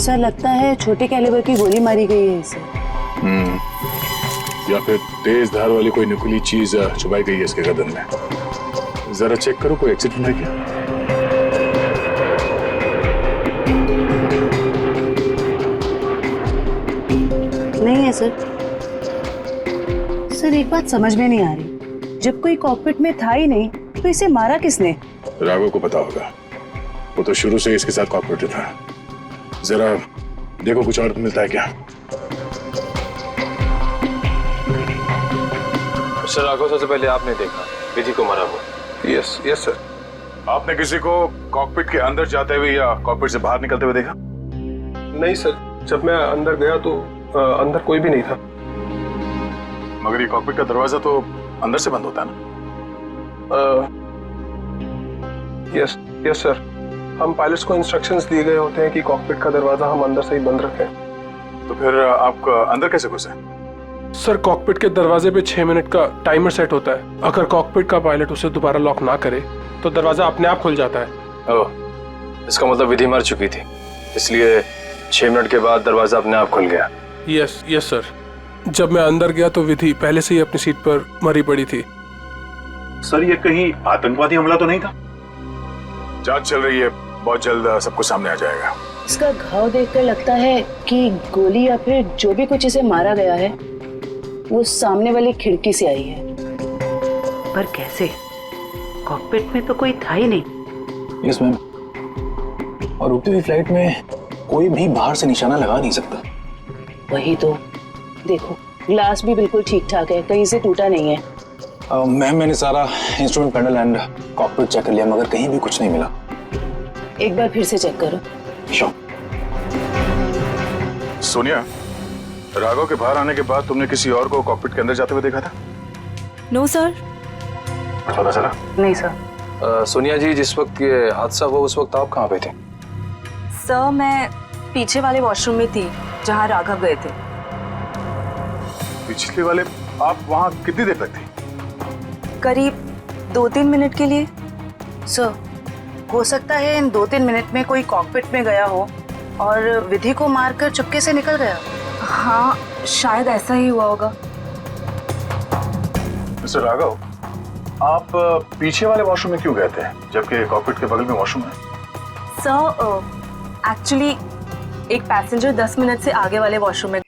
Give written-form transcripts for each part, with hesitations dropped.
Sir लगता है छोटे कैलिबर की गोली मारी गई है इसे। या फिर तेज धार वाली कोई नुकीली चीज छुपाई गई है इसके गर्दन में। जरा चेक करो कोई एक्सीडेंट है क्या। नहीं है सर। सर एक बात समझ में नहीं आ रही, जब कोई कॉकपिट में था ही नहीं तो इसे मारा किसने? राघव को पता होगा, वो तो शुरू से इसके साथ कॉपरेटिव था। जरा देखो कुछ और मिलता है क्या। सर राघव सबसे पहले आपने देखा विधि को मारा हुआ। Yes yes sir. आपने किसी को कॉकपिट के अंदर जाते हुए या कॉकपिट से बाहर निकलते हुए देखा? नहीं सर, जब मैं अंदर गया तो अंदर कोई भी नहीं था। मगर ये कॉकपिट का दरवाजा तो अंदर से बंद होता है ना? यस यस सर, हम पायलट्स को इंस्ट्रक्शंस दिए गए होते हैं कि कॉकपिट का दरवाजा हम अंदर से ही बंद रखें। तो फिर आप अंदर कैसे घुसे? सर कॉकपिट के दरवाजे पे 6 मिनट का टाइमर सेट होता है। अगर कॉकपिट का पायलट उसे दोबारा लॉक ना करे तो दरवाजा अपने आप खुल जाता है। ओह, इसका मतलब विधि मर चुकी थी, इसलिए 6 मिनट के बाद दरवाजा अपने आप खुल गया। यस यस सर, जब मैं अंदर गया तो विधि पहले से ही अपनी सीट पर मरी पड़ी थी। सर ये कहीं आतंकवादी हमला तो नहीं था? जांच चल रही है, बहुत जल्द सब कुछ सामने आ जाएगा। इसका घाव देखकर लगता है कि गोली या फिर जो भी कुछ इसे मारा गया है वो सामने वाली खिड़की से आई है। पर कैसे? कॉकपिट में तो कोई था ही नहीं। यस मैम, और उड़ती हुई फ्लाइट में कोई भी बाहर से निशाना लगा नहीं सकता। वही तो, देखो ग्लास भी बिल्कुल ठीक ठाक है, कहीं से टूटा नहीं है। मैम मैंने सारा instrument panel and cockpit check कर लिया, मगर कहीं भी कुछ नहीं मिला। एक बार फिर से चेक करो। श्योर। सोनिया, राघव के बाहर आने के बाद तुमने किसी और को कॉकपिट के अंदर जाते हुए देखा था? No sir. पता चला? नहीं सर। सोनिया जी, जिस वक्त ये हादसा हुआ उस वक्त आप कहाँ पे थे? सर मैं पीछे वाले वॉशरूम में थी जहाँ राघव गए थे। पिछले वाले? आप वहाँ कितनी देर तक थी? करीब 2-3 मिनट के लिए। सर हो सकता है इन 2-3 मिनट में कोई कॉकपिट में गया हो और विधि को मारकर चुपके से निकल गया। हाँ शायद ऐसा ही हुआ होगा। मिस्टर राघव, आप पीछे वाले वॉशरूम में क्यों गए थे जबकि कॉकपिट के बगल में वॉशरूम है? सर एक्चुअली एक पैसेंजर 10 मिनट से आगे वाले वॉशरूम में।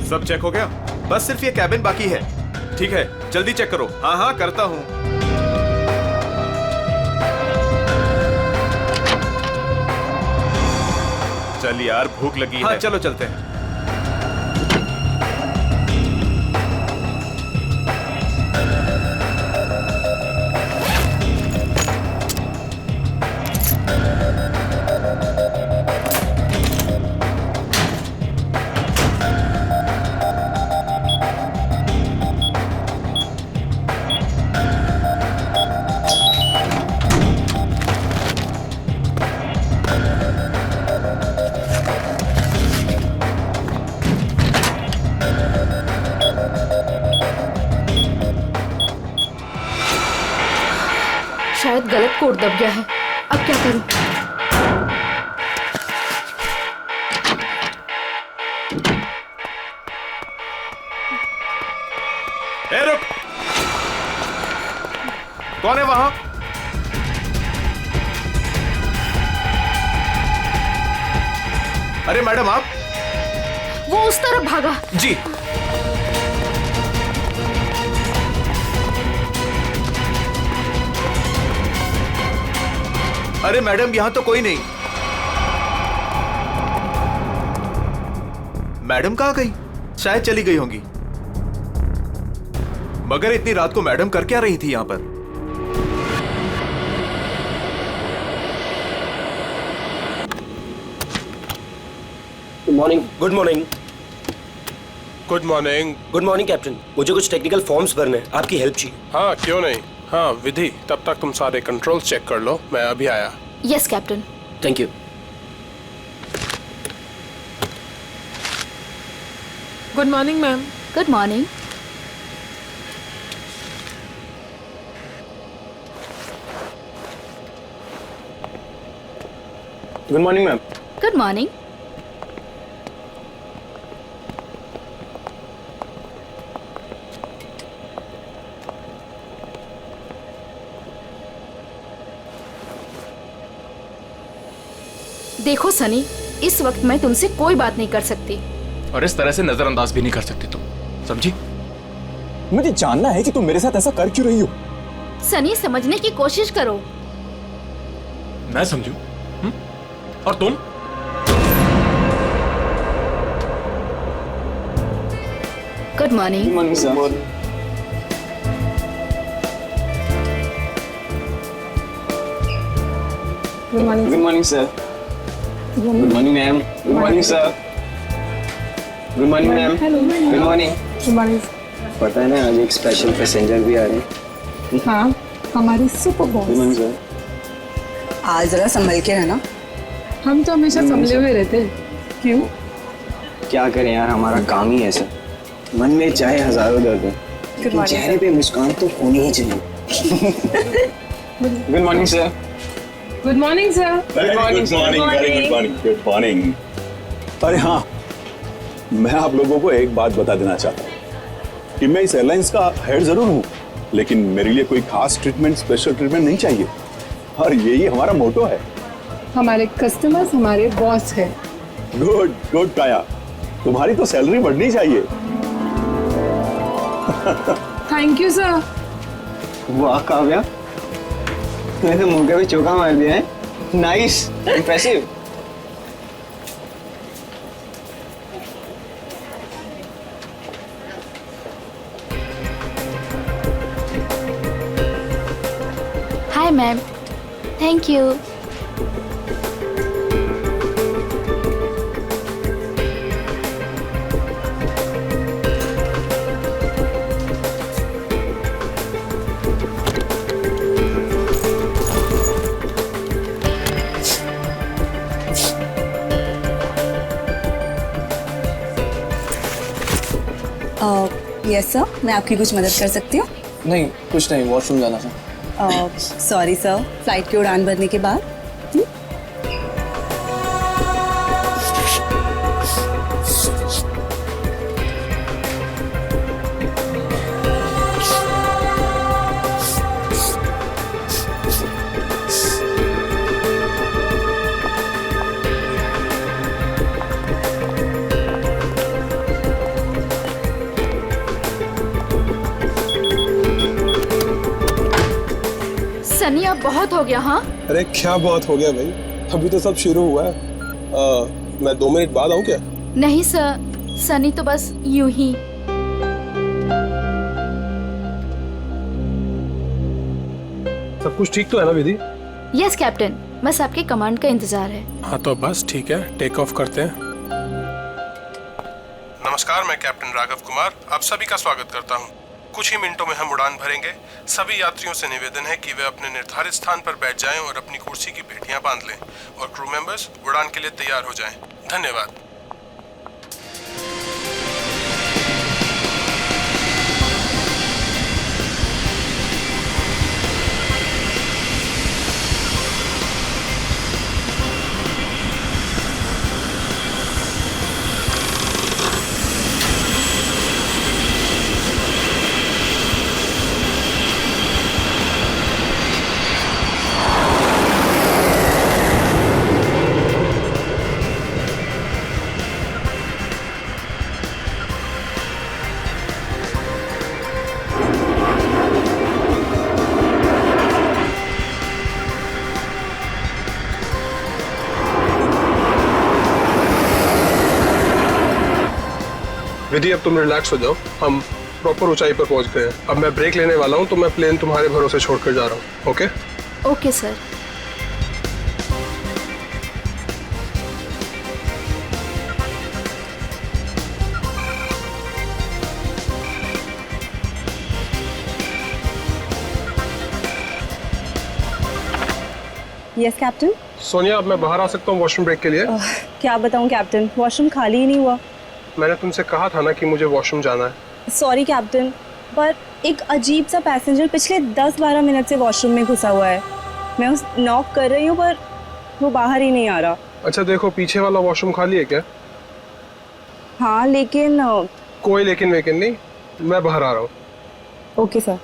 सब चेक हो गया? बस सिर्फ ये कैबिन बाकी है। ठीक है, जल्दी चेक करो। हाँ हाँ करता हूँ। चल यार, भूख लगी है। चलो चलते हैं। शायद गलत कोड दब गया है, अब क्या करूं? ए रुक! कौन है वहां? अरे मैडम आप? वो उस तरफ भागा। जी। अरे मैडम, यहां तो कोई नहीं। मैडम कहाँ गई? शायद चली गई होंगी। मगर इतनी रात को मैडम कर क्या रही थी यहाँ पर? Good morning. Good morning. Good morning. Good morning captain. मुझे कुछ टेक्निकल फॉर्म्स भरने हैं, आपकी हेल्प चाहिए। हाँ क्यों नहीं। हाँ विधि, तब तक तुम सारे कंट्रोल्स चेक कर लो, मैं अभी आया। Yes captain. Thank you. Good morning ma'am. Good morning. Good morning ma'am. Good morning. देखो सनी, इस वक्त मैं तुमसे कोई बात नहीं कर सकती। और इस तरह से नजरअंदाज भी नहीं कर सकती तुम, समझी? मुझे जानना है कि तुम मेरे साथ ऐसा कर क्यों रही हो। सनी, समझने की कोशिश करो। मैं समझू? और तुम? Good morning. Good morning sir. Good morning. Good morning sir. Good morning ma'am. Good morning sir. Good morning ma'am. Good morning. Good morning. पता है ना, आज एक स्पेशल पैसेंजर भी आ रहे हैं। हाँ, हमारी super good boss. Morning sir. आज जरा संभल के रहना। हम तो हमेशा संभले हुए रहते हैं। क्यों? क्या करें यार, हमारा काम ही ऐसा। मन में चाहे हजारों दर्द हो, लेकिन चेहरे पे मुस्कान तो होनी ही चाहिए। Good morning sir. Good morning sir. Good morning, very good morning, good morning. अरे हाँ, मैं आप लोगों को एक बात बता देना चाहता हूँ कि मैं इस एयरलाइंस का हेड जरूर हूँ, लेकिन मेरे लिए कोई खास ट्रीटमेंट, स्पेशल ट्रीटमेंट नहीं चाहिए। और यही हमारा मोटो है। हमारे कस्टमर्स हमारे बॉस है। गुड गुड काया, तुम्हारी तो सैलरी बढ़नी चाहिए। Thank you sir. वाह काव्या, तूने तो मौके पे चौका मार दिया है। Nice, impressive. Hi ma'am. Thank you. Yes sir, मैं आपकी कुछ मदद कर सकती हूँ? नहीं, कुछ नहीं, वॉशरूम जाना था। सॉरी सर, फ्लाइट की उड़ान भरने के बाद। सनी, अब बहुत हो गया। हाँ, अरे क्या बहुत हो गया भाई, अभी तो सब शुरू हुआ है। मैं 2 मिनट बाद आऊँ क्या? नहीं सर, सनी तो बस यूं ही। सब कुछ ठीक तो है ना विधि? यस कैप्टन, बस आपके कमांड का इंतजार है। हाँ तो बस ठीक है, टेक ऑफ करते हैं। नमस्कार, मैं कैप्टन राघव कुमार आप सभी का स्वागत करता हूँ। कुछ ही मिनटों में हम उड़ान भरेंगे। सभी यात्रियों से निवेदन है कि वे अपने निर्धारित स्थान पर बैठ जाएं और अपनी कुर्सी की पेटियां बांध लें और क्रू मेंबर्स उड़ान के लिए तैयार हो जाएं। धन्यवाद। विधि अब तुम रिलैक्स हो जाओ, हम प्रॉपर ऊंचाई पर पहुंच गए हैं। अब मैं ब्रेक लेने वाला हूं, तो मैं प्लेन तुम्हारे भरोसे छोड़कर जा रहा हूं। Okay? Okay sir. Yes captain. Sonia, अब मैं बाहर आ सकता हूँ वॉशरूम ब्रेक के लिए? क्या बताऊं कैप्टन, वॉशरूम खाली ही नहीं हुआ। मैंने तुमसे कहा था ना कि मुझे वॉशरूम जाना है। सॉरी कैप्टन, पर एक अजीब सा पैसेंजर पिछले 10-12 मिनट से वॉशरूम में घुसा हुआ है। मैं उस नॉक कर रही हूँ पर वो बाहर ही नहीं आ रहा। अच्छा देखो, पीछे वाला वॉशरूम खाली है क्या? हाँ लेकिन कोई लेकिन वेकिन नहीं, मैं बाहर आ रहा हूँ। Okay sir.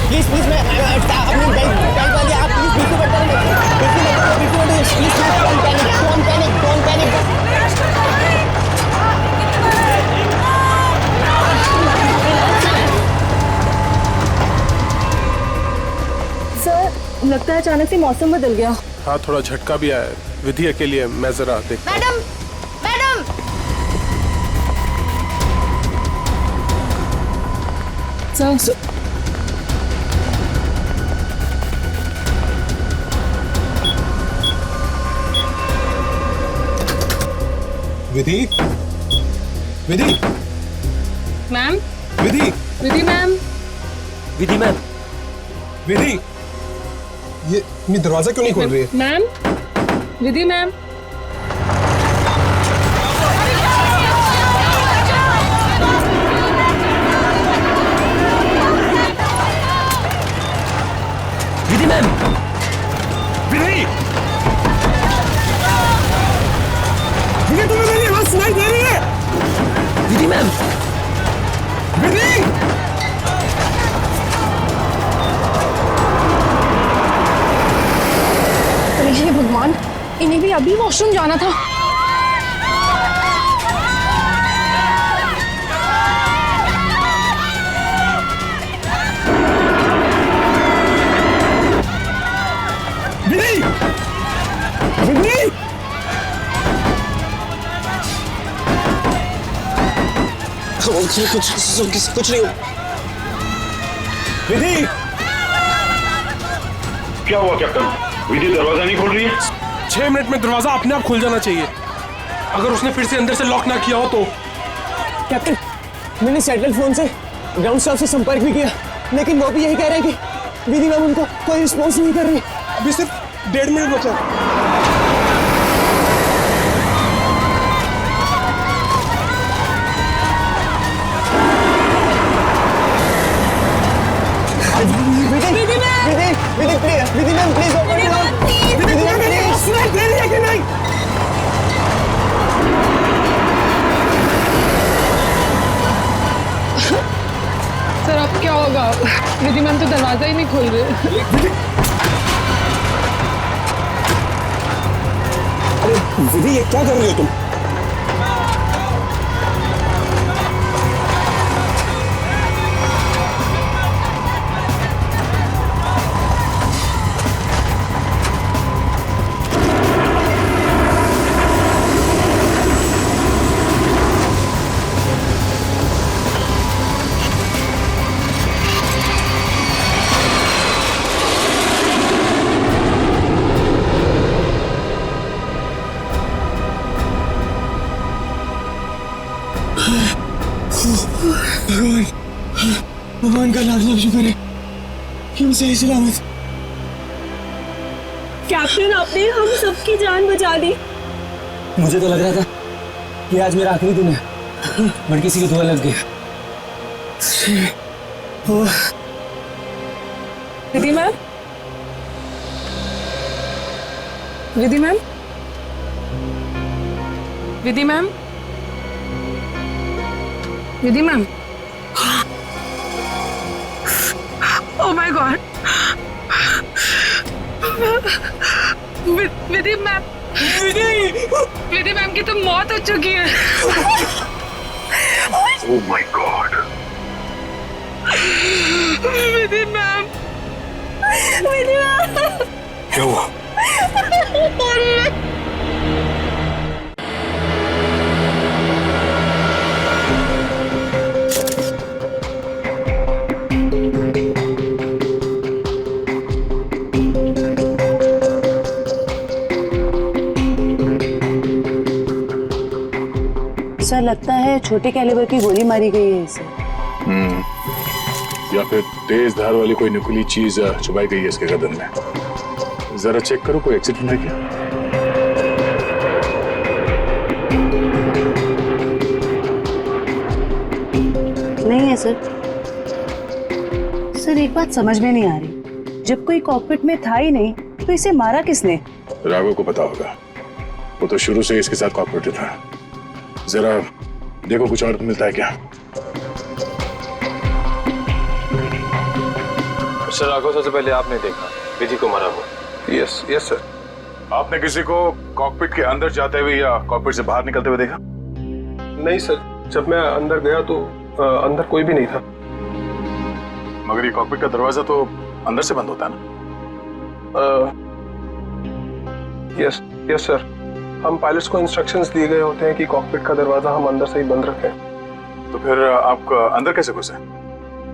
प्लीज प्लीज मैं अपनी बेल्ट वाली आप प्लीज बिल्कुल मत प्लीज डोंट पैनिक। सर लगता है अचानक से मौसम बदल गया। हाँ, थोड़ा झटका भी आया है। विधि अकेली है, मैं जरा देख। मैडम मैडम सर विधि, विधि, मैम, विधि, विधि मैम, विधि मैम, विधि, ये दरवाजा क्यों नहीं खोल रही है? Ma'am, Vidhi ma'am. Vidhi ma'am, विधि, विधि, तुम्हें मेरी आवाज सुनाई दे रही है? विधि मैम, विधि, हे भगवान, इन्हें भी अभी वॉशरूम जाना था। विधि, विधि, कुछ नहीं। विधि, क्या हुआ कैप्टन? विधि दरवाजा नहीं खोल रही है? 6 मिनट में दरवाजा अपने आप खुल जाना चाहिए। अगर उसने फिर से अंदर से लॉक ना किया हो तो। कैप्टन, मैंने सैटेलाइट फोन से ग्राउंड स्टाफ से संपर्क भी किया, लेकिन वो भी यही कह रहे हैं कि विधि मैम उनको कोई रिस्पॉन्स नहीं कर रही। अभी सिर्फ 1.5 मिनट बचा है। Vidhi ma'am please open it up. Vidhi ma'am please सुनाई दे रही है कि नहीं? सर अब क्या होगा? विधि मैम तो दरवाजा ही नहीं खोल रहे। अरे विधि, ये क्या कर रही हो तुम? भगवान का लाख लाख शुक्र है कि मैं सही सलामत। कैप्टन, आपने हम सबकी जान बचा दी। मुझे तो लग रहा था कि आज मेरा आखिरी दिन है, बट किसी की दुआ लग गई। Vidhi ma'am, Vidhi ma'am, Vidhi ma'am, Vidhi ma'am, oh my God, Vidhi ma'am, Vidhi ma'am की तो मौत हो चुकी है। Oh my God, Vidhi ma'am, क्या हुआ? सर लगता है छोटे कैलिबर की गोली मारी गई है इसे। या फिर तेज धार वाली कोई नुकीली चीज छुपाई गई है इसके गर्दन में। जरा चेक करो कोई एक्सीडेंट है क्या। नहीं है सर। सर एक बात समझ में नहीं आ रही, जब कोई कॉकपिट में था ही नहीं तो इसे मारा किसने? राघव को पता होगा, वो तो शुरू से इसके साथ कॉपरेटिव था। जरा देखो कुछ और मिलता है क्या। सर राघव, सबसे पहले आपने देखा विधि को मारा हुआ? Yes yes sir. आपने किसी को कॉकपिट के अंदर जाते हुए या कॉकपिट से बाहर निकलते हुए देखा? नहीं सर, जब मैं अंदर गया तो अंदर कोई भी नहीं था। मगर ये कॉकपिट का दरवाजा तो अंदर से बंद होता है ना? यस यस सर, हम पायलट्स को इंस्ट्रक्शंस दिए गए होते हैं कि कॉकपिट का दरवाजा हम अंदर से ही बंद रखें। तो फिर आप अंदर कैसे घुसे?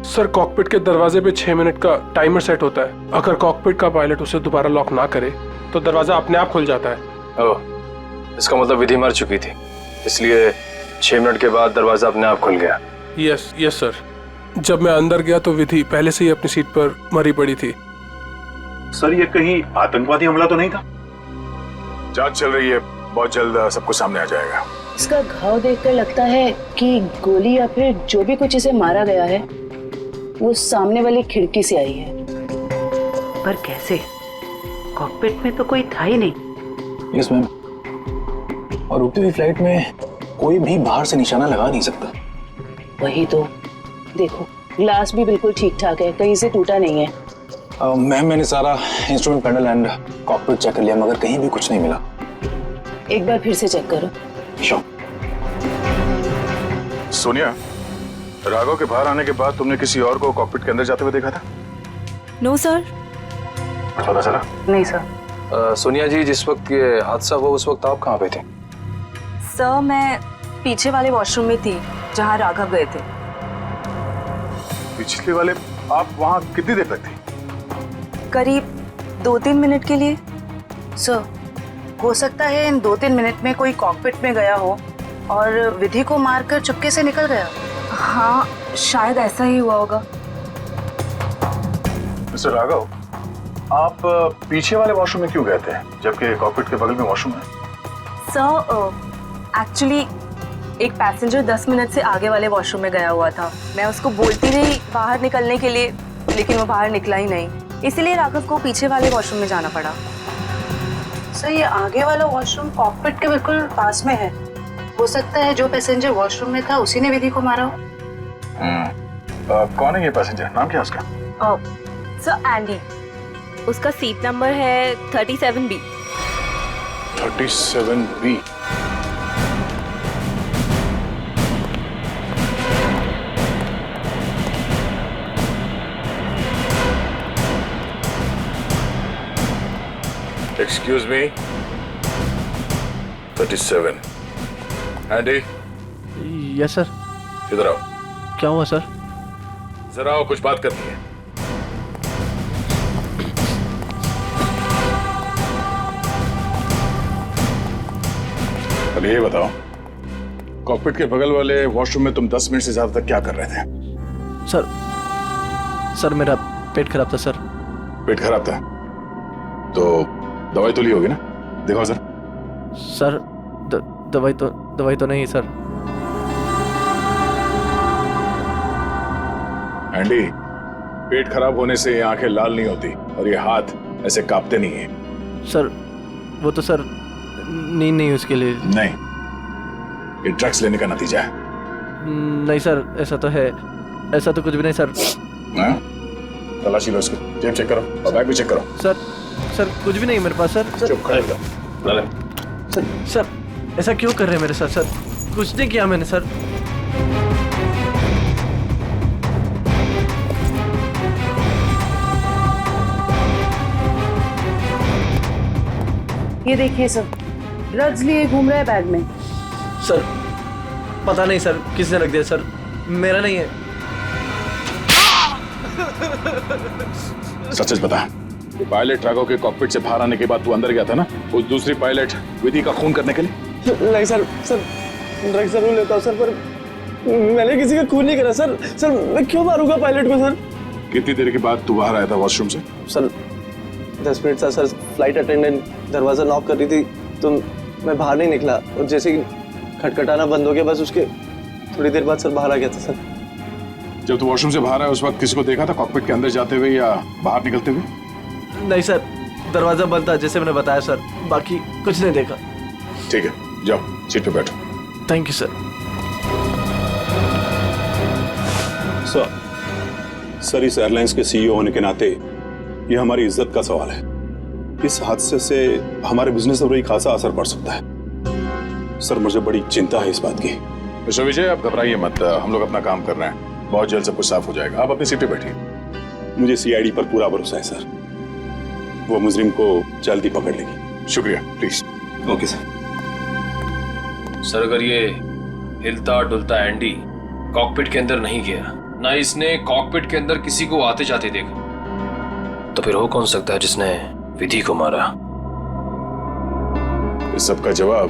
सर कॉकपिट के दरवाजे पे 6 मिनट का टाइमर सेट होता है। अगर कॉकपिट का पायलट उसे दोबारा लॉक ना करे तो दरवाजा अपने आप खुल जाता है। ओह, इसका मतलब विधि मर चुकी थी, इसलिए 6 मिनट के बाद दरवाजा अपने आप खुल गया। यस यस सर, जब मैं अंदर गया तो विधि पहले से ही अपनी सीट पर मरी पड़ी थी। सर ये कहीं आतंकवादी हमला तो नहीं था? जांच चल रही है, बहुत जल्द सब कुछ सामने आ जाएगा। इसका घाव देखकर लगता है कि गोली या फिर जो भी कुछ इसे मारा गया है वो सामने वाली खिड़की से आई है। पर कैसे? कॉकपिट में तो कोई था ही नहीं। यस मैम, और रुकती हुई फ्लाइट में कोई भी बाहर से निशाना लगा नहीं सकता। वही तो, देखो ग्लास भी बिल्कुल ठीक ठाक है, कहीं से टूटा नहीं है। मैम मैंने सारा instrument panel and cockpit check कर लिया मगर कहीं भी कुछ नहीं मिला। एक बार फिर से चेक करो। श्योर। सोनिया, राघव के बाहर आने के बाद तुमने किसी और को कॉकपिट के अंदर जाते हुए देखा था? No sir. पता चला? नहीं सर। सोनिया जी, जिस वक्त ये हादसा हुआ उस वक्त आप कहाँ पे थे? सर मैं पीछे वाले वॉशरूम में थी जहाँ राघव गए थे। पिछले वाले? आप वहाँ कितनी देर तक थी? करीब 2-3 मिनट के लिए। सर हो सकता है इन 2-3 मिनट में कोई कॉकपिट में गया हो और विधि को मारकर चुपके से निकल गया। हाँ, शायद ऐसा ही हुआ होगा। मिस्टर राघव, आप पीछे वाले वॉशरूम में क्यों गए थे जबकि कॉकपिट के बगल में वॉशरूम है? सर एक्चुअली एक पैसेंजर 10 मिनट से आगे वाले वॉशरूम में गया हुआ था। मैं उसको बोलती रही बाहर निकलने के लिए, लेकिन वो बाहर निकला ही नहीं, इसीलिए राघव को पीछे वाले वॉशरूम में जाना पड़ा। सर ये आगे वाला वॉशरूम कॉकपिट के बिल्कुल पास में है। हो सकता है जो पैसेंजर वॉशरूम में था उसी ने विधि को मारा हो। कौन है ये पैसेंजर? नाम क्या है उसका? सर एंडी, उसका सीट नंबर है 37B। 37B। Excuse me, 37. Andy, yes sir. इधर आओ। क्या हुआ सर? जरा आओ, कुछ बात करनी है। अब ये बताओ, कॉकपिट के बगल वाले वॉशरूम में तुम 10 मिनट से ज्यादा तक क्या कर रहे थे? सर मेरा पेट खराब था सर। पेट खराब था तो दवाई तो ली होगी ना? देखो सर। सर दवाई तो नहीं सर। एंडी, पेट खराब होने से ये आंखें लाल नहीं होती और ये हाथ ऐसे कांपते नहीं है। सर वो तो सर नींद नहीं उसके लिए। नहीं, ये ड्रग्स लेने का नतीजा है। नहीं सर, ऐसा तो है, ऐसा तो कुछ भी नहीं सर। हाँ? तलाशी लो इसकी, जेब चेक करो और बैग भी चेक करो। सर कुछ भी नहीं मेरे पास सर। चुप खड़े रहो। सर ऐसा क्यों कर रहे हैं मेरे साथ सर? कुछ नहीं किया मैंने सर। ये देखिए सर, ड्रग्स लिए घूम रहा है बैग में। सर पता नहीं सर किसने रख दिया सर, मेरा नहीं है। सच सच बता, पायलट राघव के कॉकपिट से बाहर आने के बाद तू अंदर गया था ना, उस दूसरी पायलट विधि का खून करने के लिए? नहीं सर, ड्रग्स जरूर लेता हूँ सर, पर मैंने किसी का खून नहीं करा सर। सर मैं क्यों मारूंगा पायलट को सर? कितनी देर के बाद तू बाहर आया था वॉशरूम से? सर 10 मिनट था सर। फ्लाइट अटेंडेंट दरवाजा नॉक कर रही थी तो मैं बाहर नहीं निकला, और जैसे ही खटखटाना बंद हो गया बस उसके थोड़ी देर बाद सर बाहर आ गया था सर। जब तू वॉशरूम से बाहर आया उस वक्त किसी को देखा था कॉकपिट के अंदर जाते हुए या बाहर निकलते हुए? नहीं सर, दरवाजा बंद था जैसे मैंने बताया सर, बाकी कुछ नहीं देखा। ठीक है, जाओ सीट पे बैठो। Thank you sir. सर इस एयरलाइंस के सीईओ होने के नाते ये हमारी इज्जत का सवाल है। इस हादसे से हमारे बिजनेस पर भी खासा असर पड़ सकता है। सर मुझे बड़ी चिंता है इस बात की। मिस्टर विजय आप घबराइए मत, हम लोग अपना काम कर रहे हैं, बहुत जल्द सब कुछ साफ हो जाएगा। आप अपनी सीट पे बैठिए। मुझे सीआईडी पर पूरा भरोसा है सर, वो मुजरिम को जल्दी पकड़ लेगी। शुक्रिया, प्लीज। Okay sir. सर अगर ये हिलता डुलता एंडी कॉकपिट के अंदर नहीं गया, ना इसने कॉकपिट के अंदर किसी को आते जाते देखा, तो फिर हो कौन सकता है जिसने विधि को मारा? इस सब का जवाब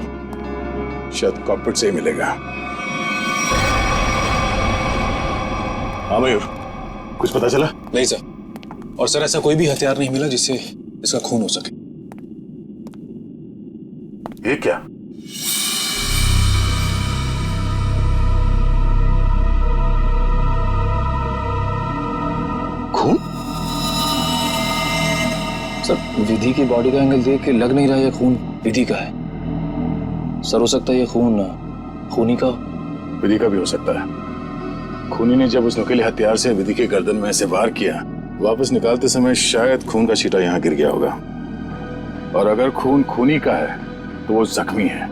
शायद कॉकपिट से ही मिलेगा। हाँ मयूर, कुछ पता चला? नहीं सर, और सर ऐसा कोई भी हथियार नहीं मिला जिससे इसका खून हो सके। ये क्या? खून? सर विधि की बॉडी का एंगल देख के लग नहीं रहा ये खून विधि का है। सर हो सकता है ये खून खूनी का। विधि का भी हो सकता है। खूनी ने जब उस नुकीले हथियार से विधि के गर्दन में से वार किया, वापस निकालते समय शायद खून का छींटा यहाँ गिर गया होगा। और अगर खून खूनी का है तो वो जख्मी है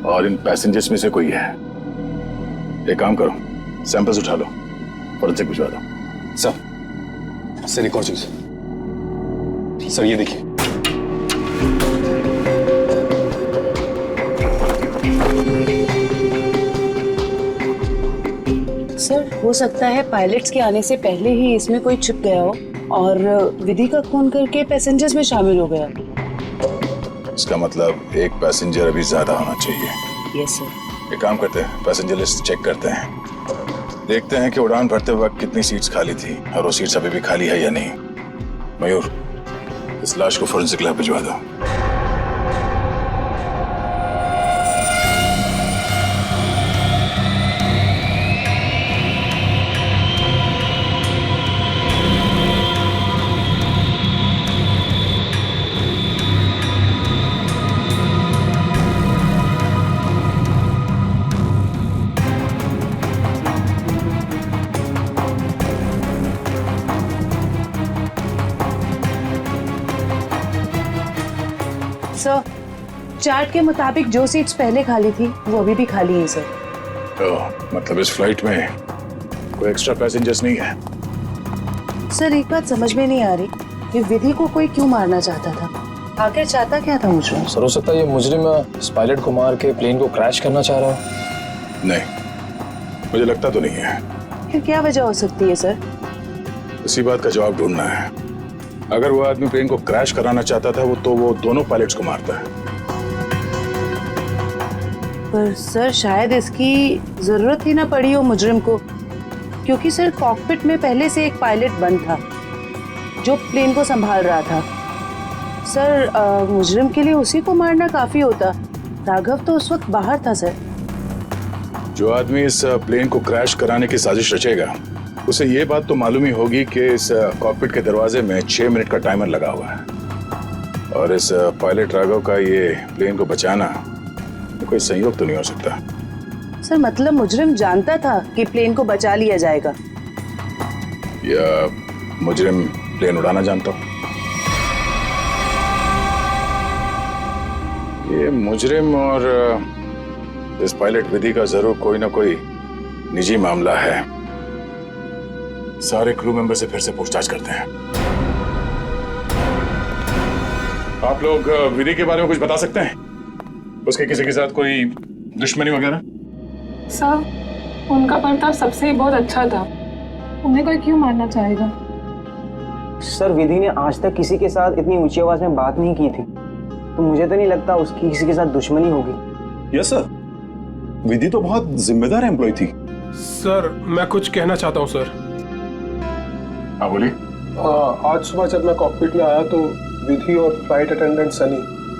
और इन पैसेंजर्स में से कोई है। एक काम करो, सैंपल्स उठा लो, फॉरेंसिक भिजवा दो। सर एक और चीज सर, ये देखिए। सर हो सकता है पायलट्स के आने से पहले ही इसमें कोई छिप गया हो और विधि का खून करके पैसेंजर्स में शामिल हो गया। इसका मतलब एक पैसेंजर अभी ज्यादा होना चाहिए। Yes sir. एक काम करते हैं, पैसेंजर लिस्ट चेक करते हैं, देखते हैं कि उड़ान भरते वक्त कितनी सीट्स खाली थी और वो सीट्स अभी भी खाली है या नहीं। मयूर, इस लाश को फोरेंसिक लैब भिजवा दो। सर चार्ट के मुताबिक जो सीट्स पहले खाली थी वो अभी भी खाली हैं सर। तो मतलब इस फ्लाइट में कोई एक्स्ट्रा पैसेंजर्स नहीं है? सर एक बात समझ में नहीं आ रही कि विधि को कोई क्यों मारना चाहता था, आखिर चाहता क्या था मुझे? सर हो सकता है ये मुजरिम इस पायलट को मार के प्लेन को क्रैश करना चाह रहा है। नहीं, मुझे लगता तो नहीं है। फिर क्या वजह हो सकती है सर? इसी बात का जवाब ढूंढना है। अगर वो आदमी प्लेन को क्रैश कराना चाहता था तो वो दोनों पायलट्स को मारता है। पर सर शायद इसकी जरूरत ही ना पड़ी हो मुजरिम को, क्योंकि सर कॉकपिट में पहले से एक पायलट बंद था जो प्लेन को संभाल रहा था। सर मुजरिम के लिए उसी को मारना काफी होता। राघव तो उस वक्त बाहर था सर। जो आदमी इस प्लेन को क्रैश कराने की साजिश रचेगा उसे ये बात तो मालूम ही होगी कि इस कॉकपिट के दरवाजे में 6 मिनट का टाइमर लगा हुआ है और इस पायलट राघव का ये प्लेन को बचाना कोई संयोग तो नहीं हो सकता। सर मतलब मुजरिम जानता था कि प्लेन को बचा लिया जाएगा? या मुजरिम प्लेन उड़ाना जानता हूं। ये मुजरिम और इस पायलट विधि का जरूर कोई ना कोई निजी मामला है। सारे क्रू मेंबर से फिर से पूछताछ करते हैं। आप लोग विधि के बारे में कुछ बता सकते हैं? उसके किसी के साथ कोई दुश्मनी वगैरह? सर, उनका बर्ताव सबसे ही बहुत अच्छा था। उन्हें कोई क्यों मारना चाहेगा? सर, विधि ने आज तक किसी के साथ इतनी ऊंची आवाज में बात नहीं की थी, तो मुझे तो नहीं लगता उसकी किसी के साथ दुश्मनी होगी। यस सर, विधि तो बहुत जिम्मेदार एम्प्लॉय थी। सर, मैं कुछ कहना चाहता हूँ सर। हाँ बोलिए। आज सुबह जब मैं कॉकपिट में आया तो विधि और फ्लाइट अटेंडेंट सनी,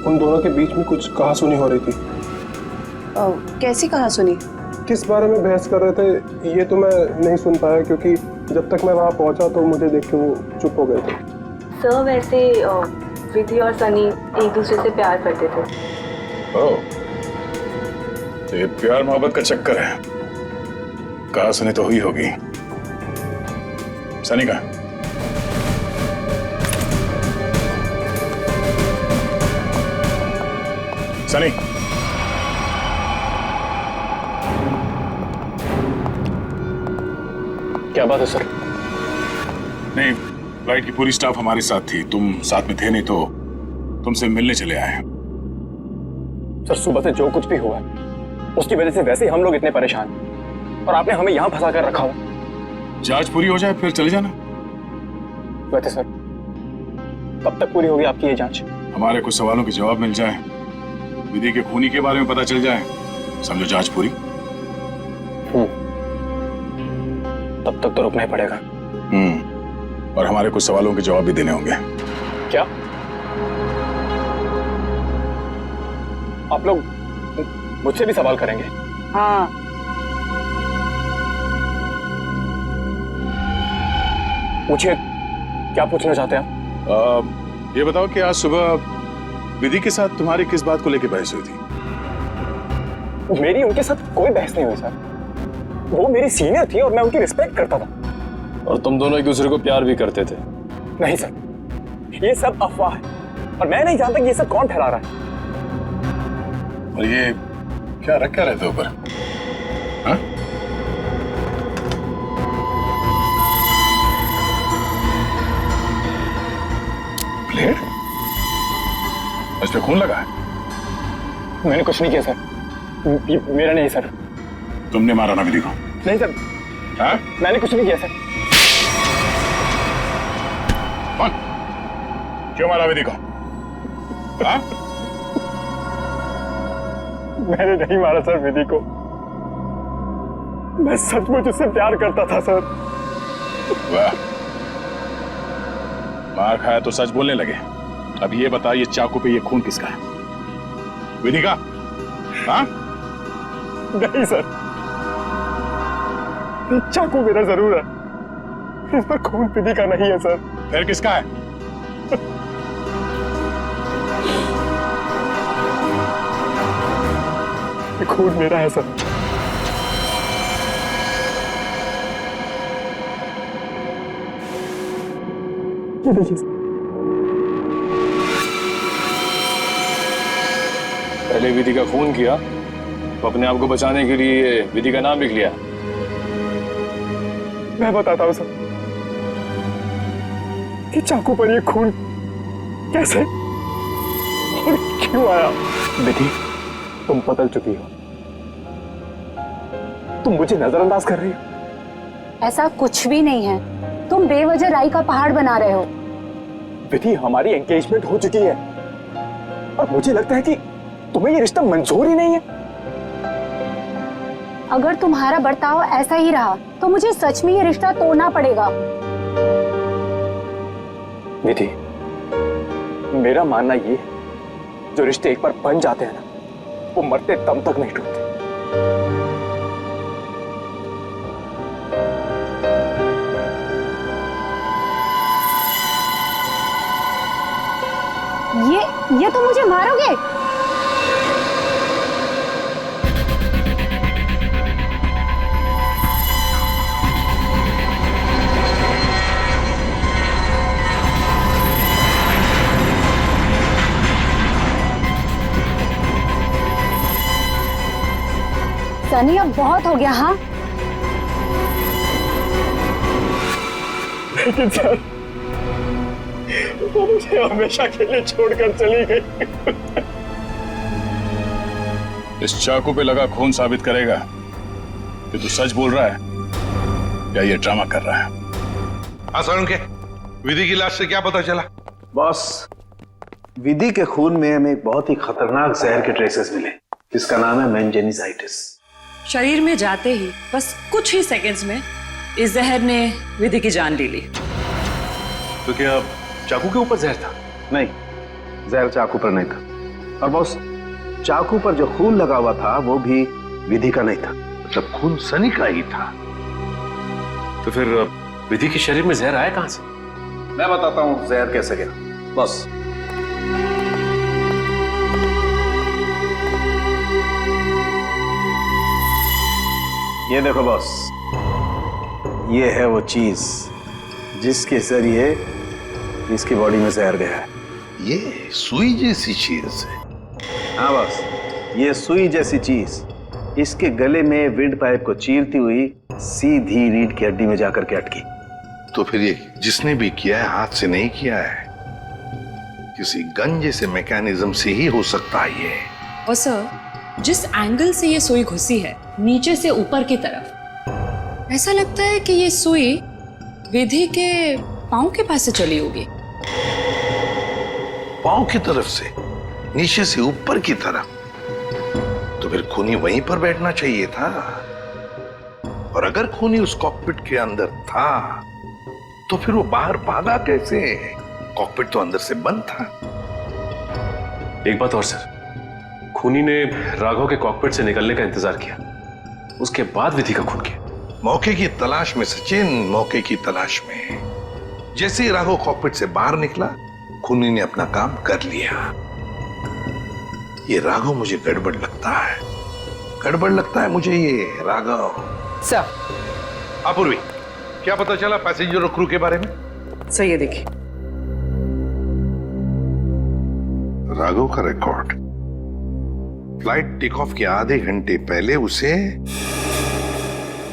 उन दोनों के बीच में कुछ कहासुनी हो रही थी। कैसी कहासुनी? किस बारे में बहस कर रहे थे ये तो मैं नहीं सुन पाया, क्योंकि जब तक मैं वहाँ पहुँचा तो मुझे देख के वो चुप हो गए थे। सर, वैसे विधि और सनी एक दूसरे से प्यार करते थे। ओह, तो ये प्यार मोहब्बत का चक्कर है। कहासुनी तो हुई होगी। सनी का सनी, क्या बात है सर? नहीं, फ्लाइट की पूरी स्टाफ हमारे साथ थी। तुम साथ में थे नहीं तो तुमसे मिलने चले आए हैं। सर, सुबह से जो कुछ भी हुआ है उसकी वजह से वैसे ही हम लोग इतने परेशान हैं, और आपने हमें यहाँ फंसा कर रखा हुआ। जांच पूरी हो जाए फिर चले जाना। वैसे सर, कब तक पूरी होगी आपकी ये जांच? हमारे कुछ सवालों के जवाब मिल जाए, विधि के खूनी के बारे में पता चल जाए, समझो जांच पूरी। तब तक तो रुकना ही पड़ेगा। और हमारे कुछ सवालों के जवाब भी देने होंगे। क्या आप लोग मुझसे भी सवाल करेंगे? हाँ। पूछिए, क्या पूछना चाहते हैं आप? ये बताओ कि आज सुबह विधि के साथ तुम्हारी किस बात को लेकर बहस हुई थी? मेरी उनके साथ कोई बहस नहीं हुई सर। वो मेरी सीनियर थी और मैं उनकी रिस्पेक्ट करता था। और तुम दोनों एक दूसरे को प्यार भी करते थे? नहीं सर, ये सब अफवाह है और मैं नहीं जानता कि ये सब कौन फैला रहा है। और ये क्या रख क्या रहते ऊपर? हाँ? प्लेट? इस पे खून लगा है? मैंने कुछ नहीं किया सर। मेरा नहीं सर। तुमने मारा ना विधि को? नहीं सर। हाँ? मैंने कुछ नहीं किया सर। कौन? क्यों मारा विधि को? हाँ? मैंने नहीं मारा सर विधि को। मैं सचमुच उससे प्यार करता था सर। वाह, मार खाया तो सच बोलने लगे। अब ये बता, ये चाकू पे ये खून किसका है? विधि का? हाँ? नहीं सर, ये चाकू मेरा जरूर है, इस पर खून विधि का नहीं है सर। फिर किसका है? ये खून मेरा है सर। ये देखिए सर। पहले विधि का खून किया तो अपने आप को बचाने के लिए विधि का नाम लिख लिया। मैं बताता हूं सर कि चाकू पर ये खून कैसे और क्यों आया। विधि, तुम बदल चुकी हो। तुम मुझे नजरअंदाज कर रही हो। ऐसा कुछ भी नहीं है, तुम बेवजह राई का पहाड़ बना रहे हो। विधि, हमारी एंगेजमेंट हो चुकी है और मुझे लगता है कि तुम्हें ये रिश्ता मंजूर ही नहीं है। अगर तुम्हारा बर्ताव ऐसा ही रहा तो मुझे सच में ये रिश्ता तोड़ना पड़ेगा। विधि, मेरा मानना ये है, जो रिश्ते एक बार बन जाते हैं ना, वो मरते दम तक नहीं टूटते। ये तो मुझे मारोगे? सनी अब बहुत हो गया। हाँ लेकिन सर वो मुझे हमेशा के लिए छोड़कर चली गई। इस चाकू पे लगा खून साबित करेगा कि तू सच बोल रहा है या ये ड्रामा कर रहा है। असर के विधि की लाश से क्या पता चला? बॉस, विधि के खून में हमें एक बहुत ही खतरनाक जहर के ट्रेसेस मिले जिसका नाम है मेंजेनिसाइटिस। शरीर में जाते ही बस कुछ ही सेकंड्स में इस जहर ने विधि की जान ले ली। तो क्या चाकू के ऊपर जहर था? नहीं, जहर चाकू पर नहीं था। और बॉस, चाकू पर जो खून लगा हुआ था वो भी विधि का नहीं था। मतलब खून सनी का ही था। तो फिर विधि के शरीर में जहर आया कहां से? मैं बताता हूं जहर कैसे गया। बॉस, ये देखो बॉस, ये है वो चीज जिसके जरिए इसकी बॉडी में जहर गया है। ये सुई जैसी चीज है। हाँ बॉस, ये सुई जैसी चीज इसके गले में विंड पाइप को चीरती हुई सीधी रीढ़ की हड्डी में जाकर के अटकी। तो फिर ये जिसने भी किया है हाथ से नहीं किया है, किसी गन जैसे मैकेनिज्म से ही हो सकता है ये। और सर, जिस एंगल से ये सुई घुसी है, नीचे से ऊपर की तरफ, ऐसा लगता है कि ये सुई विधि के पांव के पास से चली होगी। पांव की तरफ से, नीचे से ऊपर की तरफ? तो फिर खूनी वहीं पर बैठना चाहिए था। और अगर खूनी उस कॉकपिट के अंदर था तो फिर वो बाहर भागा कैसे? कॉकपिट तो अंदर से बंद था। एक बात और सर, खूनी ने राघव के कॉकपिट से निकलने का इंतजार किया, उसके बाद विधि का खून किया। मौके की तलाश में सचिन, मौके की तलाश में। जैसे ही राघव कॉकपिट से बाहर निकला, खूनी ने अपना काम कर लिया। ये राघव मुझे गड़बड़ लगता है, गड़बड़ लगता है मुझे ये राघव। सर, अपूर्वी, क्या पता चला पैसेंजर और क्रू के बारे में? सर ये देखिए, राघव का रिकॉर्ड। फ्लाइट टेक ऑफ के आधे घंटे पहले उसे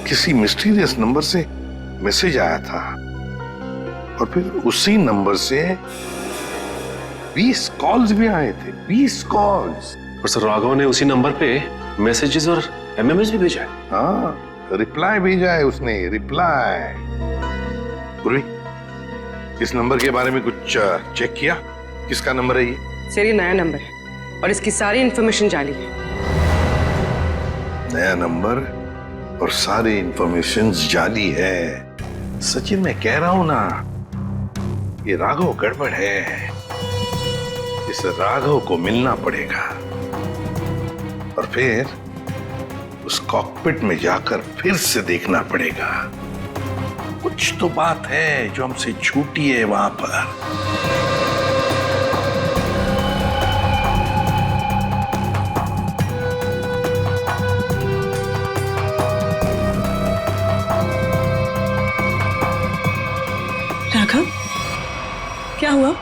किसी मिस्टीरियस नंबर से मैसेज आया था और फिर उसी नंबर से 20 कॉल्स भी आए थे। 20 कॉल्स। और सर, राघव ने उसी नंबर पे मैसेजेस और एमएमएस भी भेजा है। हाँ, रिप्लाई भेजा है उसने, रिप्लाई। पूर्वी, इस नंबर के बारे में कुछ चेक किया? किसका नंबर है ये? सर ये नया नंबर है और इसकी सारी इंफॉर्मेशन जाली है। नया नंबर और सारी इंफॉर्मेशन जाली है। सचिन, मैं कह रहा हूं ना, ये राघव गड़बड़ है। इस राघव को मिलना पड़ेगा और फिर उस कॉकपिट में जाकर फिर से देखना पड़ेगा। कुछ तो बात है जो हमसे छूटी है वहां पर। राघव, क्या हुआ?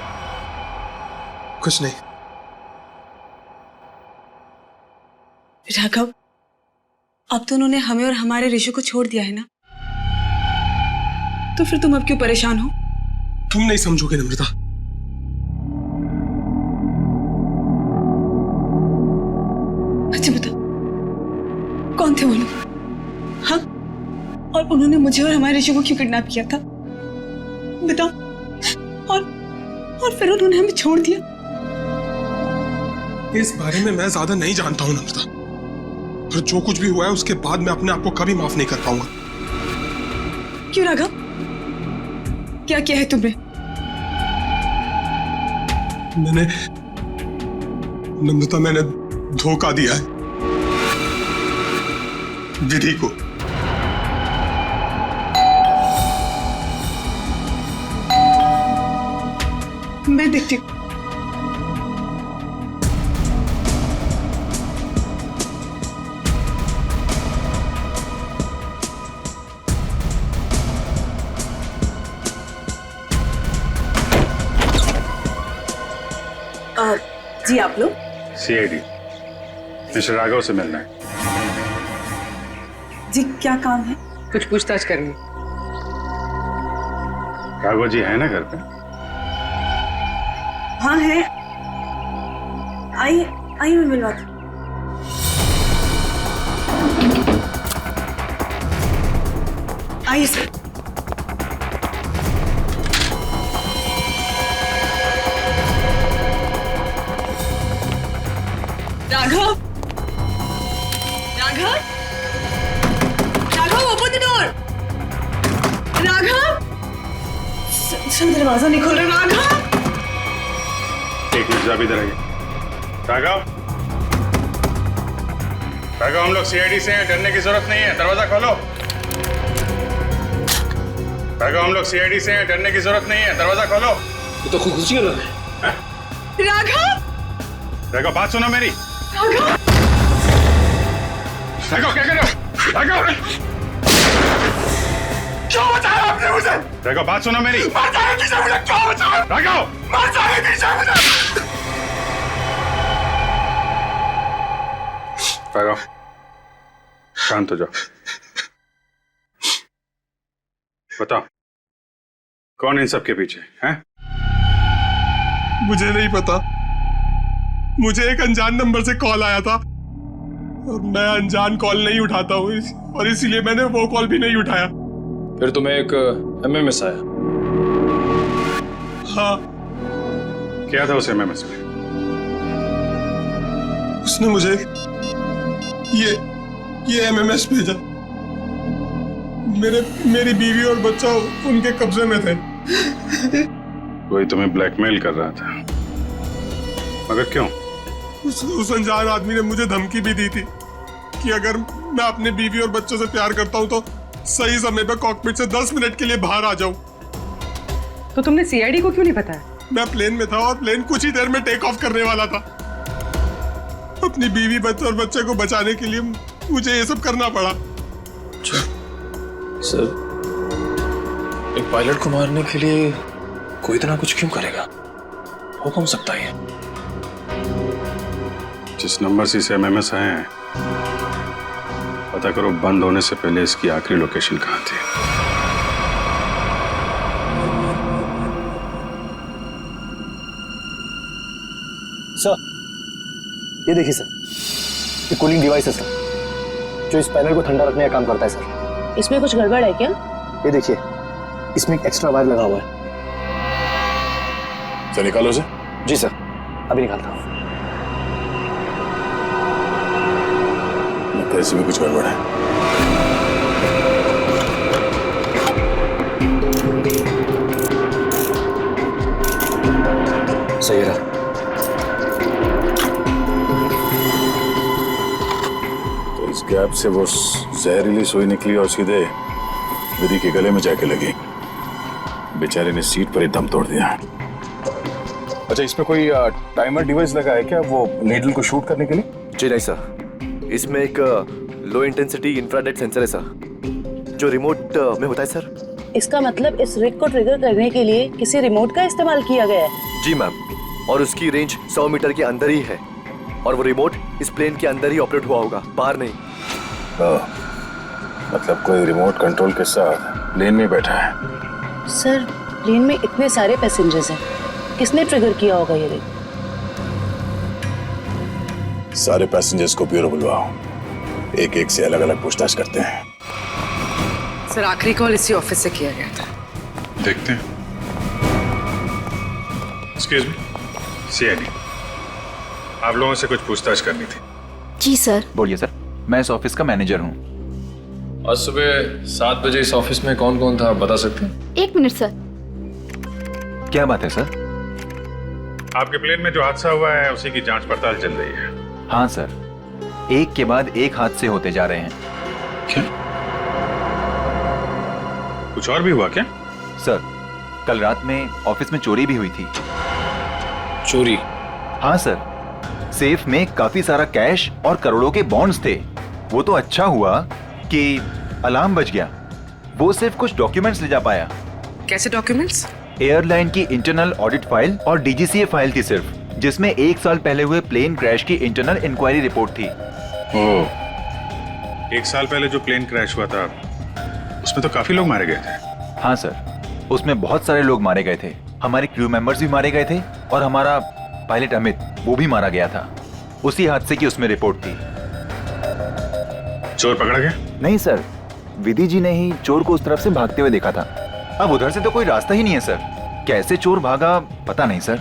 कुछ नहीं। राघव, अब तो उन्होंने हमें और हमारे ऋषि को छोड़ दिया है ना, तो फिर तुम अब क्यों परेशान हो? तुम नहीं समझोगे नम्रता। अच्छा बता, कौन थे वो लोग? हाँ, और उन्होंने मुझे और हमारे ऋषि को क्यों किडनैप किया था? बताओ। और फिर उन्होंने हमें छोड़ दिया। इस बारे में मैं ज्यादा नहीं जानता हूं नम्रता, और जो कुछ भी हुआ है उसके बाद मैं अपने आप को कभी माफ नहीं कर पाऊंगा। क्यों राघव, क्या किया है तुमने? नम्रता, मैंने धोखा दिया है विधि को। मैं देखती हूँ। जी आप लोग? सीआईडी, मिस्टर राघव से मिलना है। जी क्या काम है? कुछ पूछताछ करनी। राघव जी है ना घर पे? हाँ है। आइए मैं मिलवाती हूँ। आइए sir. Raghav open the door. Raghav sir दरवाजा नहीं खोल रहा। राघव एक मिनट आप इधर आइए। राघव हम लोग सीआईडी से हैं, डरने की जरूरत नहीं है, दरवाजा खोलो। राघव हम लोग सीआईडी से हैं, डरने की जरूरत नहीं है, दरवाजा खोलो। ये तो खुशी हो रहा है। राघव बात सुनो मेरी। राघव क्या कर रहे हो? राघव क्यों बचाया आपने मुझे? राघव बात सुनो मेरी। मर जाने दीजिए मुझे, क्यों बचाया? राघव मर जाने दीजिए मुझे। राघव शांत हो जाओ। बताओ कौन इन सब के पीछे है? मुझे नहीं पता। मुझे एक अनजान नंबर से कॉल आया था और मैं अनजान कॉल नहीं उठाता हूँ और इसीलिए मैंने वो कॉल भी नहीं उठाया। फिर तुम्हें एक एमएमएस आया? हाँ। क्या था उस एमएमएस में? उसने मुझे ये एमएमएस भेजा। मेरी बीवी और बच्चा उनके कब्जे में थे। कोई तुम्हें ब्लैकमेल कर रहा था, मगर क्यों? उस अनजान आदमी ने मुझे धमकी भी दी थी कि अगर मैं अपने बीवी और बच्चों से प्यार करता हूं तो सही समय पर कॉकपिट से 10 मिनट के लिए बाहर आ जाऊं। तो तुमने सीआईडी को क्यों नहीं बताया? मैं प्लेन में था और प्लेन कुछ ही देर में टेक ऑफ करने वाला था। अपनी बीवी और बच्चे को बचाने के लिए मुझे ये सब करना पड़ा। सर, एक पायलट को मारने के लिए कोई इतना कुछ क्यों करेगा? हो कौन सकता है? जिस नंबर से इसे एमएमएस आए हैं, पता करो बंद होने से पहले इसकी आखिरी लोकेशन कहाँ थी। सर ये देखिए सर, ये कूलिंग डिवाइस है सर, जो इस पैनल को ठंडा रखने का काम करता है सर। इसमें कुछ गड़बड़ है क्या? ये देखिए, इसमें एक एक्स्ट्रा वायर लगा हुआ है। सर निकालो उसे। जी सर, अभी निकालता हूँ। लगता है इसमें कुछ गड़बड़ है। सही रहा। तो इस गैप से वो जहरीली सुई निकली और सीधे विधि के गले में जाके लगी। बेचारे ने सीट पर ही दम तोड़ दिया। अच्छा, इसमें कोई टाइमर डिवाइस लगा है क्या वो नीडल को शूट करने के लिए? जी नहीं सर, इसमें एक लो इंटेंसिटी इंफ्रारेड सेंसर है सर, जो रिमोट में होता है सर। इसका मतलब इस रिग को ट्रिगर करने के लिए किसी रिमोट का इस्तेमाल किया गया है? जी मैम, और उसकी रेंज 100 मीटर के अंदर ही है, और वो रिमोट इस प्लेन के अंदर ही ऑपरेट हुआ होगा, बाहर नहीं। मतलब कोई रिमोट कंट्रोल के साथ प्लेन में बैठा है। सर, प्लेन में इतने सारे पैसेंजर्स हैं, किसने ट्रिगर किया होगा ये रिग? सारे पैसेंजर्स को ब्यूरो बुलवाओ, एक एक से अलग अलग पूछताछ करते हैं। सर, आखिरी कॉल इसी ऑफिस से किया गया था। देखते हैं। एक्सक्यूज मी, सीआईडी, आप लोगों से कुछ पूछताछ करनी थी। जी सर। बोलिए सर, मैं इस ऑफिस का मैनेजर हूँ। आज सुबह 7 बजे इस ऑफिस में कौन कौन था, बता सकते हैं? 1 मिनट सर। क्या बात है सर? आपके प्लेन में जो हादसा हुआ है उसी की जांच पड़ताल चल रही है। हाँ सर, एक के बाद एक हादसे होते जा रहे हैं। क्या? कुछ और भी हुआ क्या? सर, कल रात में ऑफिस में चोरी भी हुई थी। चोरी? हाँ सर, सेफ में काफी सारा कैश और करोड़ों के बॉन्ड्स थे। वो तो अच्छा हुआ कि अलार्म बज गया, वो सिर्फ कुछ डॉक्यूमेंट्स ले जा पाया। कैसे डॉक्यूमेंट्स? एयरलाइन की इंटरनल ऑडिट फाइल और डीजीसीए फाइल थी सिर्फ, जिसमें 1 साल पहले हुए प्लेन क्रैश की इंटरनल इंक्वायरी रिपोर्ट थी। एक साल पहले जो प्लेन क्रैश हुआ था उसमें तो काफी लोग मारे गए थे। हाँ सर, उसमें बहुत सारे लोग मारे गए थे। हमारे क्रू मेंबर्स भी मारे गए थे और हमारा पायलट अमित वो भी मारा गया था। उसी हादसे की उसमें रिपोर्ट थी। चोर पकड़ा गया? नहीं सर, विधि जी ने ही चोर को उस तरफ से भागते हुए देखा था। अब उधर से तो कोई रास्ता ही नहीं है सर, कैसे चोर भागा पता नहीं सर।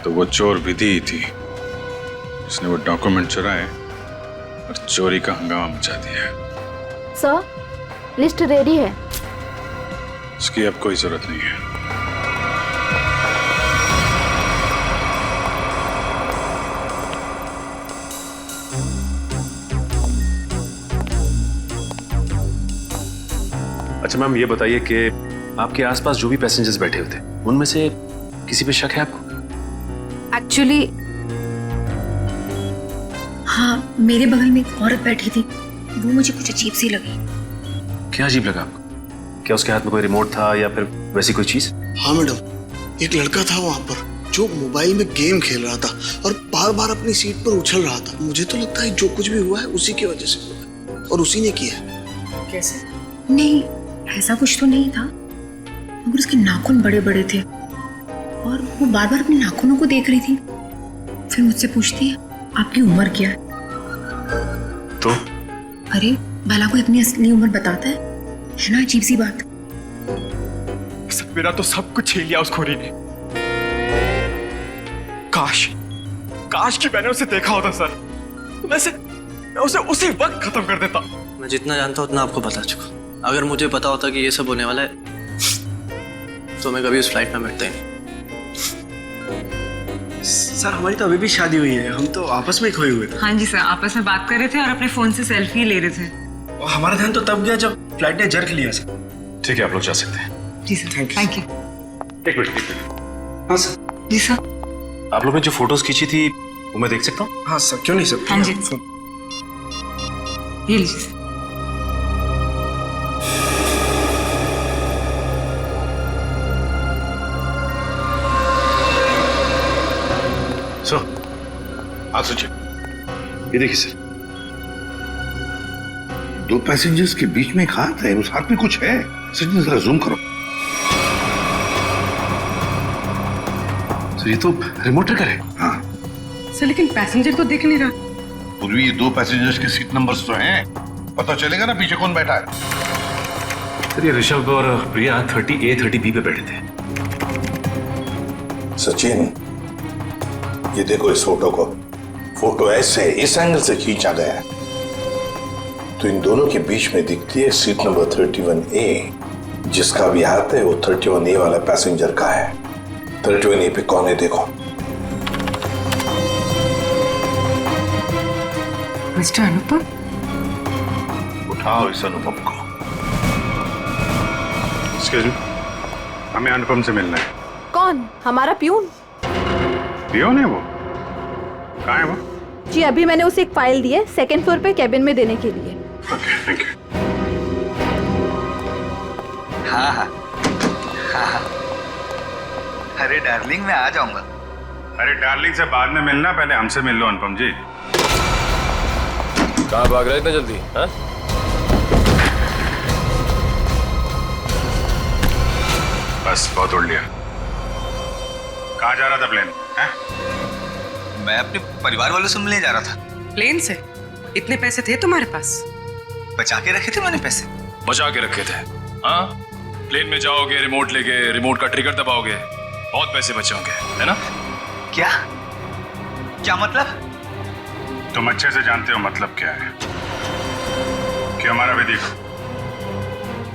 तो वो चोर विधि ही थी जिसने वो डॉक्यूमेंट चुराए और चोरी का हंगामा मचा दिया। सर, लिस्ट रेडी है। उसकी अब कोई जरूरत नहीं है। अच्छा मैम, ये बताइए कि आपके आसपास जो भी पैसेंजर्स बैठे हुए थे उनमें से किसी पे शक है आपको? एक्चुअली हाँ, मेरे बगल में एक औरत बैठी थी, वो मुझे कुछ अजीब सी लगी। क्या अजीब लगा आपको? क्या उसके हाथ में कोई रिमोट था या फिर वैसी कोई चीज? हाँ मैडम, एक लड़का था वहाँ पर जो मोबाइल में गेम खेल रहा था और बार बार अपनी सीट पर उछल रहा था। मुझे तो लगता है जो कुछ भी हुआ है उसी की वजह से हुआ है और उसी ने किया है। कैसे? नहीं, ऐसा कुछ तो नहीं था, मगर उसके नाखून बड़े बड़े थे और वो बार बार अपने नाखूनों को देख रही थी। फिर मुझसे पूछती है आपकी उम्र क्या है? तो अरे भला कोई अपनी असली उम्र बताता है ना? अजीब सी बात। मेरा तो सब कुछ छीन लिया उस खोरी ने। काश कि मैंने उसे देखा होता सर, तो मैं उसे उसी वक्त खत्म कर देता। मैं जितना जानता हूँ उतना आपको बता चुका। अगर मुझे पता होता कि ये सब होने वाला है तो मैं कभी उस फ्लाइट में बैठता ही नहीं। सर हमारी तो अभी भी शादी हुई है, हम तो आपस में खोए हुए थे। हाँ जी सर, आपस में बात कर रहे थे और अपने फोन से सेल्फी ले रहे थे। और हमारा ध्यान तो तब गया जब फ्लाइट ने जर्क लिया सर। ठीक है, आप लोग जा सकते हैं। जी सर, थैंक यू। एक मिनट। हाँ सर। जी सर। आप लोगों ने जो फोटोज खींची थी वो मैं देख सकता हूँ? हाँ सर, क्यों नहीं सर। हाँ जी, ये लीजिए। सर आप सोचिए, ये देखिए सर, दो पैसेंजर्स के बीच में एक हाथ है, उस हाथ में कुछ है। सचिन जरा जूम करो। सर ये तो रिमोट ट्रिगर है। हाँ सर, लेकिन पैसेंजर तो दिख नहीं रहा। पूर्वी ये दो पैसेंजर्स के सीट नंबर्स तो हैं, पता चलेगा ना पीछे कौन बैठा है। सर ये ऋषभ और प्रिया 30A 30B पे बैठे थे। सचिन ये देखो इस फोटो को, फोटो ऐसे इस एंगल से खींचा गया है तो इन दोनों के बीच में दिखती है सीट नंबर 31A। जिसका भी हाथ है वो 31A वाला पैसेंजर का है। 31A पे कौन है देखो। मिस्टर अनुपम। उठाओ इस अनुपम को। एक्सक्यूज मी, हमें अनुपम से मिलना है। कौन? हमारा प्यून। पियोन है वो? कहाँ है वो? जी अभी मैंने उसे एक फाइल दी है, सेकंड फ्लोर पे कैबिन में देने के लिए। Okay, thank you. हाँ हाँ हाँ। अरे डार्लिंग मैं आ जाऊंगा। अरे डार्लिंग से बाद में मिलना, पहले हमसे मिल लो अनुपम जी। कहाँ भाग रहे इतना जल्दी? हाँ? बस बहुत उड़ लिया। कहाँ जा रहा था प्लेन? हैं? मैं अपने परिवार वालों से मिलने जा रहा था। प्लेन से? इतने पैसे थे तुम्हारे पास? बचा के रखे थे मैंने पैसे। बचा के रखे थे? हाँ, प्लेन में जाओगे, रिमोट लेके रिमोट का ट्रिगर दबाओगे, बहुत पैसे बचे होंगे, है ना? क्या क्या मतलब? तुम अच्छे से जानते हो मतलब क्या है। कि हमारा विधि को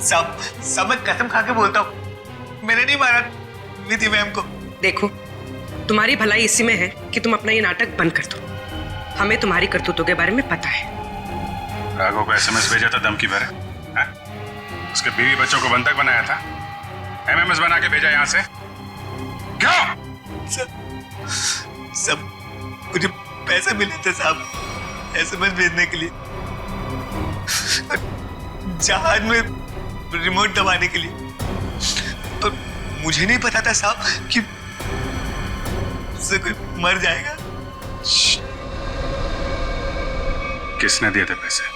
सब मैं कसम खा के बोलता हूँ, मैंने नहीं मारा विधि मैम को। देखो, तुम्हारी भलाई इसी में है कि तुम अपना ये नाटक बंद कर दो। हमें तुम्हारी करतूतों के बारे में पता है। राघव को SMS भेजा था धमकी भरे, हैं? उसके बीवी बच्चों को बंधक बनाया था, MMS बना के भेजा यहाँ से। क्यों? सब मुझे पैसे मिले थे साहब SMS भेजने के लिए, जहाज में रिमोट दबाने के लिए। और मुझे नहीं पता था साहब कि उससे कोई मर जाएगा। किसने दिए थे पैसे?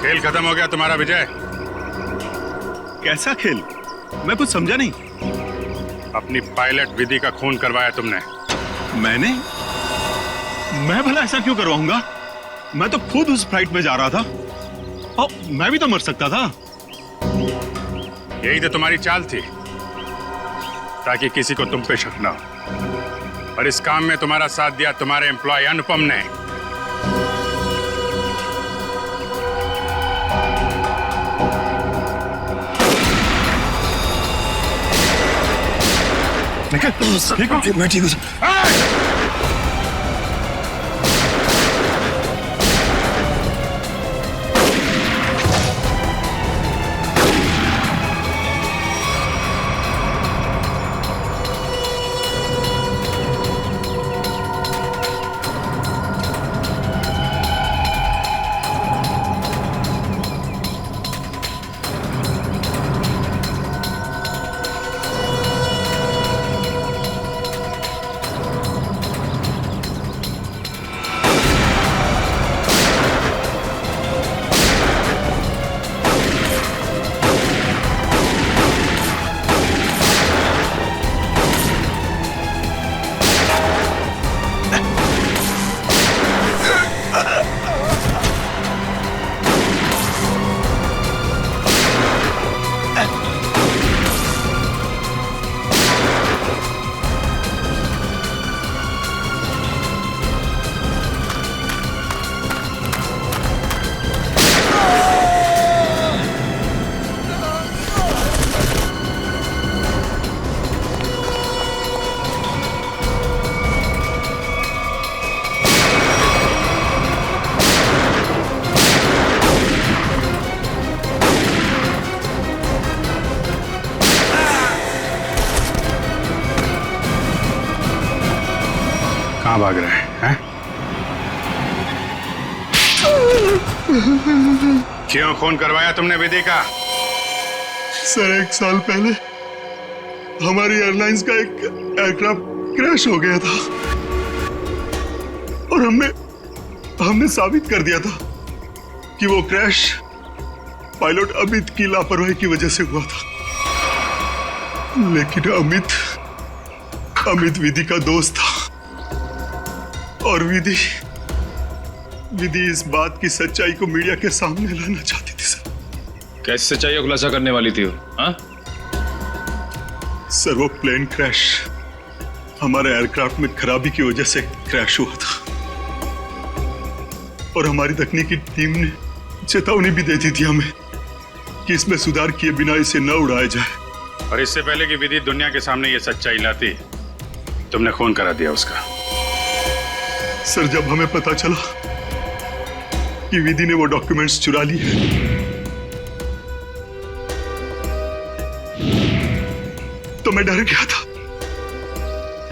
खेल खत्म हो गया तुम्हारा विजय। कैसा खेल? मैं कुछ समझा नहीं। अपनी पायलट विधि का खून करवाया तुमने। मैंने? मैं भला ऐसा क्यों करवाऊंगा? मैं तो खुद उस फ्लाइट में जा रहा था और मैं भी तो मर सकता था। यही तो तुम्हारी चाल थी, ताकि किसी को तुम पे शक ना हो। और इस काम में तुम्हारा साथ दिया तुम्हारे एम्प्लॉय अनुपम ने। ठीक हो? मैं ठीक हूँ सर। कहाँ भाग रहे हैं? क्यों खून करवाया तुमने विधि का? सर 1 साल पहले हमारी एयरलाइंस का एक एयरक्राफ्ट क्रैश हो गया था और हमने साबित कर दिया था कि वो क्रैश पायलट अमित की लापरवाही की वजह से हुआ था। लेकिन अमित विधि का दोस्त था और विधि इस बात की सच्चाई को मीडिया के सामने लाना चाहती थी सर। कैसे सच्चाई का खुलासा करने वाली थी वो? हाँ? सर वो प्लेन क्रैश हमारे एयरक्राफ्ट में खराबी की वजह से क्रैश हुआ था और हमारी तकनीकी टीम ने चेतावनी भी दे दी थी हमें कि इसमें सुधार किए बिना इसे न उड़ाया जाए। और इससे पहले कि विधि दुनिया के सामने ये सच्चाई लाती, तुमने खून करा दिया उसका। सर जब हमें पता चला कि विधि ने वो डॉक्यूमेंट्स चुरा लिए तो मैं डर गया था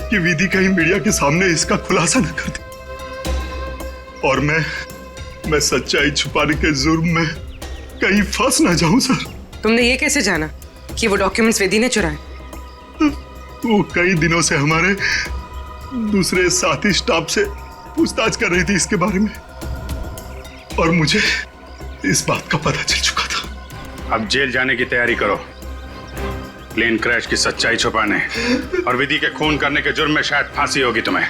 कि विधि कहीं मीडिया के सामने इसका खुलासा न कर दे और मैं सच्चाई छुपाने के जुर्म में कहीं फंस ना जाऊं। सर तुमने ये कैसे जाना कि वो डॉक्यूमेंट्स विधि ने चुराए? वो कई दिनों से हमारे दूसरे साथी स्टाफ से पूछताछ कर रही थी इसके बारे में और मुझे इस बात का पता चल चुका था। अब जेल जाने की तैयारी करो, प्लेन क्रैश की सच्चाई छुपाने और विधि के खून करने के जुर्म में शायद फांसी होगी तुम्हें।